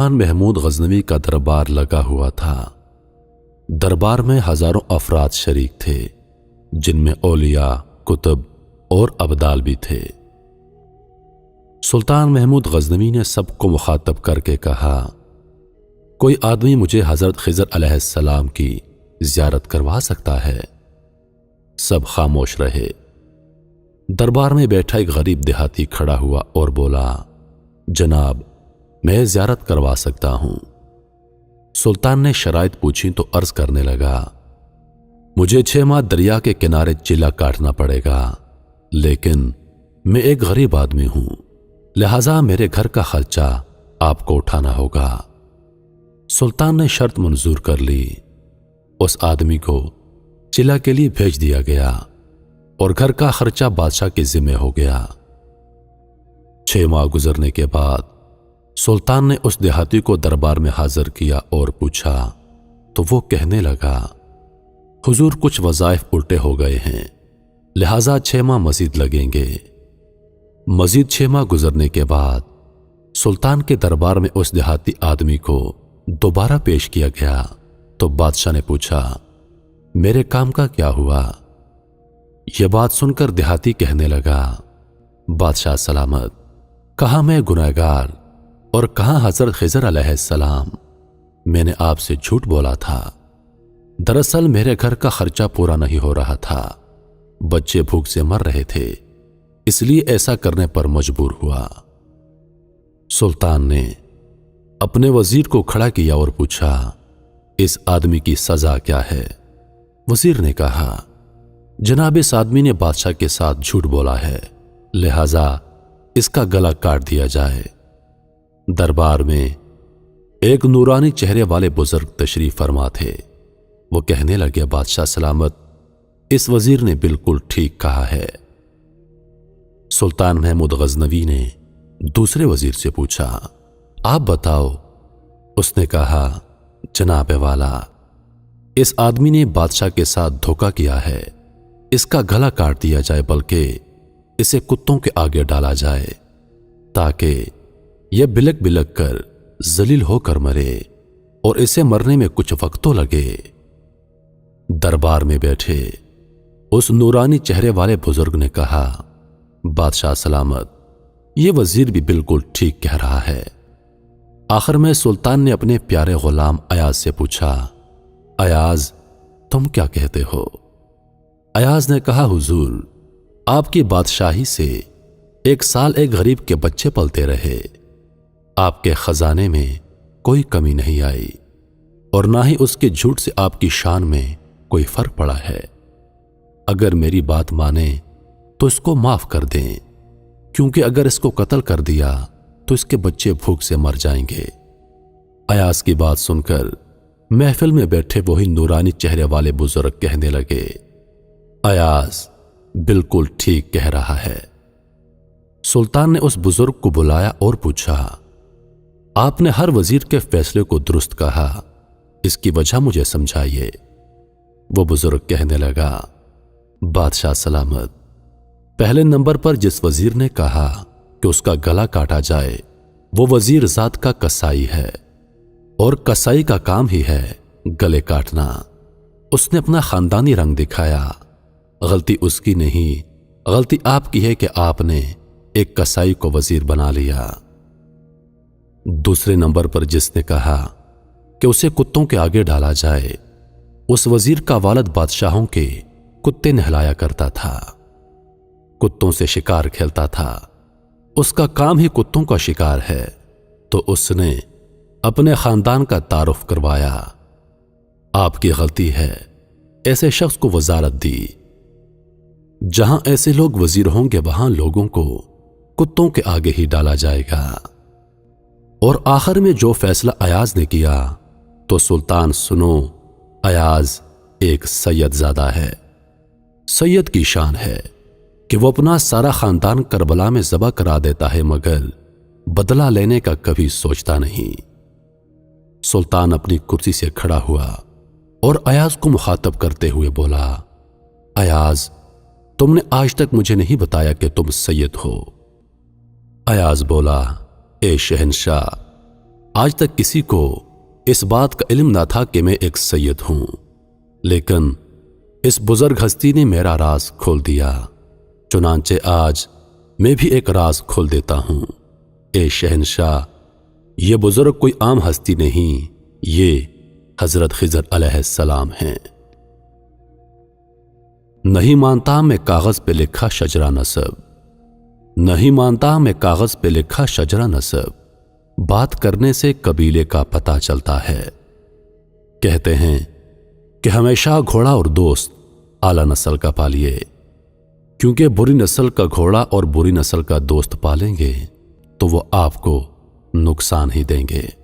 خان محمود غزنوی کا دربار لگا ہوا تھا۔ دربار میں ہزاروں افراد شریک تھے، جن میں اولیاء، کتب اور ابدال بھی تھے۔ سلطان محمود غزنوی نے سب کو مخاطب کر کے کہا، کوئی آدمی مجھے حضرت خضر علیہ السلام کی زیارت کروا سکتا ہے؟ سب خاموش رہے۔ دربار میں بیٹھا ایک غریب دیہاتی کھڑا ہوا اور بولا، جناب، میں زیارت کروا سکتا ہوں۔ سلطان نے شرائط پوچھی تو عرض کرنے لگا، مجھے 6 ماہ دریا کے کنارے چلا کاٹنا پڑے گا، لیکن میں ایک غریب آدمی ہوں، لہذا میرے گھر کا خرچہ آپ کو اٹھانا ہوگا۔ سلطان نے شرط منظور کر لی۔ اس آدمی کو چلا کے لیے بھیج دیا گیا اور گھر کا خرچہ بادشاہ کے ذمہ ہو گیا۔ 6 ماہ گزرنے کے بعد سلطان نے اس دیہاتی کو دربار میں حاضر کیا اور پوچھا تو وہ کہنے لگا، حضور، کچھ وظائف الٹے ہو گئے ہیں، لہذا 6 ماہ مزید لگیں گے۔ مزید 6 ماہ گزرنے کے بعد سلطان کے دربار میں اس دیہاتی آدمی کو دوبارہ پیش کیا گیا تو بادشاہ نے پوچھا، میرے کام کا کیا ہوا؟ یہ بات سن کر دیہاتی کہنے لگا، بادشاہ سلامت، کہاں میں گنہگار اور کہاں حضرت خضر علیہ السلام، میں نے آپ سے جھوٹ بولا تھا۔ دراصل میرے گھر کا خرچہ پورا نہیں ہو رہا تھا، بچے بھوک سے مر رہے تھے، اس لیے ایسا کرنے پر مجبور ہوا۔ سلطان نے اپنے وزیر کو کھڑا کیا اور پوچھا، اس آدمی کی سزا کیا ہے؟ وزیر نے کہا، جناب، اس آدمی نے بادشاہ کے ساتھ جھوٹ بولا ہے، لہذا اس کا گلا کاٹ دیا جائے۔ دربار میں ایک نورانی چہرے والے بزرگ تشریف فرما تھے۔ وہ کہنے لگے، بادشاہ سلامت، اس وزیر نے بالکل ٹھیک کہا ہے۔ سلطان محمود غزنوی نے دوسرے وزیر سے پوچھا، آپ بتاؤ۔ اس نے کہا، جناب والا، اس آدمی نے بادشاہ کے ساتھ دھوکہ کیا ہے، اس کا گلا کاٹ دیا جائے، بلکہ اسے کتوں کے آگے ڈالا جائے تاکہ یہ بلک بلک کر ذلیل ہو کر مرے اور اسے مرنے میں کچھ وقت تو لگے۔ دربار میں بیٹھے اس نورانی چہرے والے بزرگ نے کہا، بادشاہ سلامت، یہ وزیر بھی بالکل ٹھیک کہہ رہا ہے۔ آخر میں سلطان نے اپنے پیارے غلام ایاز سے پوچھا، ایاز، تم کیا کہتے ہو؟ ایاز نے کہا، حضور، آپ کی بادشاہی سے 1 سال ایک غریب کے بچے پلتے رہے، آپ کے خزانے میں کوئی کمی نہیں آئی اور نہ ہی اس کے جھوٹ سے آپ کی شان میں کوئی فرق پڑا ہے۔ اگر میری بات مانیں تو اس کو معاف کر دیں، کیونکہ اگر اس کو قتل کر دیا تو اس کے بچے بھوک سے مر جائیں گے۔ ایاز کی بات سن کر محفل میں بیٹھے وہی نورانی چہرے والے بزرگ کہنے لگے، ایاز بالکل ٹھیک کہہ رہا ہے۔ سلطان نے اس بزرگ کو بلایا اور پوچھا، آپ نے ہر وزیر کے فیصلے کو درست کہا، اس کی وجہ مجھے سمجھائیے۔ وہ بزرگ کہنے لگا، بادشاہ سلامت، پہلے نمبر پر جس وزیر نے کہا کہ اس کا گلا کاٹا جائے، وہ وزیر ذات کا کسائی ہے، اور کسائی کا کام ہی ہے گلے کاٹنا۔ اس نے اپنا خاندانی رنگ دکھایا، غلطی اس کی نہیں، غلطی آپ کی ہے کہ آپ نے ایک کسائی کو وزیر بنا لیا۔ دوسرے نمبر پر جس نے کہا کہ اسے کتوں کے آگے ڈالا جائے، اس وزیر کا والد بادشاہوں کے کتے نہلایا کرتا تھا، کتوں سے شکار کھیلتا تھا، اس کا کام ہی کتوں کا شکار ہے، تو اس نے اپنے خاندان کا تعارف کروایا۔ آپ کی غلطی ہے ایسے شخص کو وزارت دی۔ جہاں ایسے لوگ وزیر ہوں گے وہاں لوگوں کو کتوں کے آگے ہی ڈالا جائے گا۔ اور آخر میں جو فیصلہ ایاز نے کیا تو سلطان سنو، ایاز ایک سید زادہ ہے۔ سید کی شان ہے کہ وہ اپنا سارا خاندان کربلا میں ذبح کرا دیتا ہے، مگر بدلہ لینے کا کبھی سوچتا نہیں۔ سلطان اپنی کرسی سے کھڑا ہوا اور ایاز کو مخاطب کرتے ہوئے بولا، ایاز، تم نے آج تک مجھے نہیں بتایا کہ تم سید ہو۔ ایاز بولا، اے شہنشاہ، آج تک کسی کو اس بات کا علم نہ تھا کہ میں ایک سید ہوں، لیکن اس بزرگ ہستی نے میرا راز کھول دیا۔ چنانچہ آج میں بھی ایک راز کھول دیتا ہوں۔ اے شہنشاہ، یہ بزرگ کوئی عام ہستی نہیں، یہ حضرت خضر علیہ السلام ہیں۔ نہیں مانتا میں کاغذ پہ لکھا شجرہ نسب، نہیں مانتا میں کاغذ پہ لکھا شجرہ نسب، بات کرنے سے قبیلے کا پتہ چلتا ہے۔ کہتے ہیں کہ ہمیشہ گھوڑا اور دوست اعلی نسل کا پالیے، کیونکہ بری نسل کا گھوڑا اور بری نسل کا دوست پالیں گے تو وہ آپ کو نقصان ہی دیں گے۔